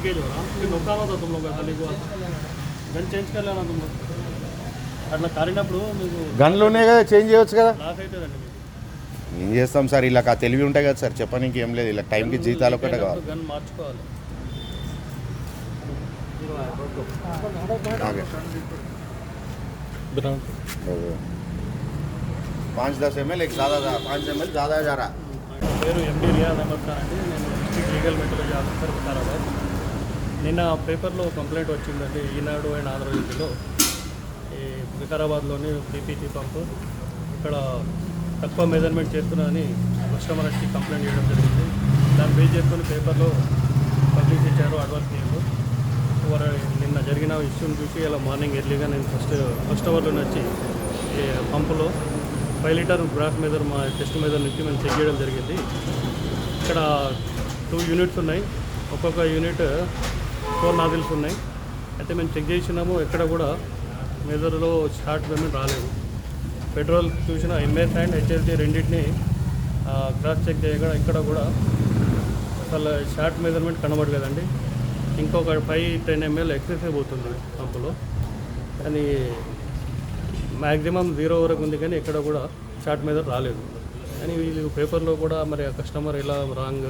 Leakage हो रहा फिर नौकाना था तुम लोग ऐसा लीक हुआ गन चेंज कर लेना तुम लोग అట్లా కారినప్పుడు మీకు గన్లు ఉన్నాయి కదా, చేంజ్ చేయొచ్చు కదా. లాస్ అవుతుందండి మీకు. ఏం చేస్తాం సార్, ఇలా తెలివి ఉంటాయి కదా సార్, చెప్పడానికి ఏం లేదు. ఇలా టైంకి జీతాలు ఒకటే కావాలి. గన్ మార్చుకోవాలి. आगे 5-10 ml एक ज़्यादा 5 ml ज़्यादा जा रहा. పేరు ఎండి రియాజ్ అహ్మద్ ఖాన్ అండి. నేను district legal metrology officer Vikarabad. నిన్న పేపర్లో కంప్లైంట్ వచ్చిందండి ఈనాడు అండ్ ఆంధ్రజ్యోతిలో. ఈ వికారాబాద్లోని పీపీటీ పంపు ఇక్కడ తక్కువ మెజర్మెంట్ చేస్తున్నారని కస్టమర్ వచ్చి కంప్లైంట్ చేయడం జరిగింది. దాన్ని బేస్ చేసుకొని పేపర్లో పబ్లిష్ ఇచ్చారు అడ్వర్టైజ్మెంట్. నిన్న జరిగిన ఇష్యూని చూసి ఇలా మార్నింగ్ ఎర్లీగా నేను ఫస్ట్ అవర్లో వచ్చి ఈ పంపులో 5 లీటర్ గ్రాస్ మెజర్ మా టెస్ట్ మెజర్ నుంచి మేము చెక్ చేయడం జరిగింది. ఇక్కడ 2 యూనిట్స్ ఉన్నాయి. ఒక్కొక్క యూనిట్ 4 నాజిల్స్ ఉన్నాయి. అయితే మేము చెక్ చేసినాము, ఎక్కడ కూడా మెజర్లో షార్ట్ పేమెంట్ రాలేదు. పెట్రోల్ చూసిన ఎంఎస్ అండ్ హెచ్ఎల్టీ రెండింటిని క్రాస్ చెక్ చేయగా ఇక్కడ కూడా అసలు షార్ట్ మెజర్మెంట్ కనబడలేదండి. ఇంకొక 5-10 ml ఎక్సెసివ్ అవుతుంది పంపులో, కానీ మ్యాక్సిమం 0 వరకు ఉంది, కానీ ఎక్కడ కూడా షార్ట్ మెజర్ రాలేదు. కానీ వీళ్ళు పేపర్లో కూడా మరి ఆ కస్టమర్ ఇలా రాంగ్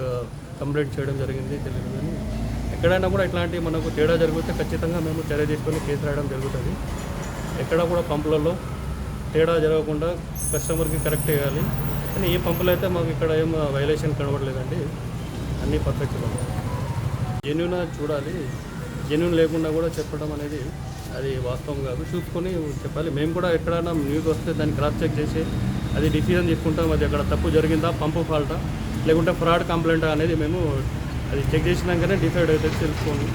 కంప్లైంట్ చేయడం జరిగింది తెలియదు. కానీ ఎక్కడైనా కూడా ఇట్లాంటి మనకు తేడా జరిగితే ఖచ్చితంగా మేము చర్య తీసుకొని కేసు రాయడం జరుగుతుంది. ఎక్కడ కూడా పంపులలో తేడా జరగకుండా కస్టమర్కి కరెక్ట్ చేయాలి. కానీ ఈ పంపులు అయితే మాకు ఇక్కడ ఏం వైలేషన్ కనబడలేదండి, అన్నీ పర్ఫెక్ట్గా ఉన్నాయి. జెన్యూన్ చూడాలి, జెన్యూన్ లేకుండా కూడా చెప్పడం అనేది అది వాస్తవం కాదు. చూసుకొని చెప్పాలి. మేము కూడా ఎక్కడైనా న్యూస్ వస్తే దాన్ని క్రాస్ చెక్ చేసి అది డిసిజన్ తీసుకుంటాం. అది అక్కడ తప్పు జరిగిందా, పంపు ఫాల్టా, లేకుంటే ఫ్రాడ్ కంప్లైంటా అనేది మేము అది చెక్ చేసినాకనే డిసైడ్ అయితే తెలుసుకోండి.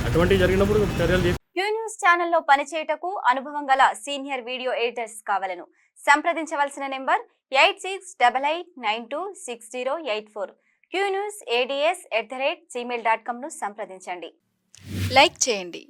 అటువంటివి జరిగినప్పుడు చర్యలు క్యూ న్యూస్ ఛానల్లో పనిచేయటకు అనుభవం గల సీనియర్ వీడియో ఎడిటర్స్ కావాలను సంప్రదించవలసిన నెంబర్ 8688926084. qnewsads@gmail.com ను సంప్రదించండి. లైక్ చేయండి.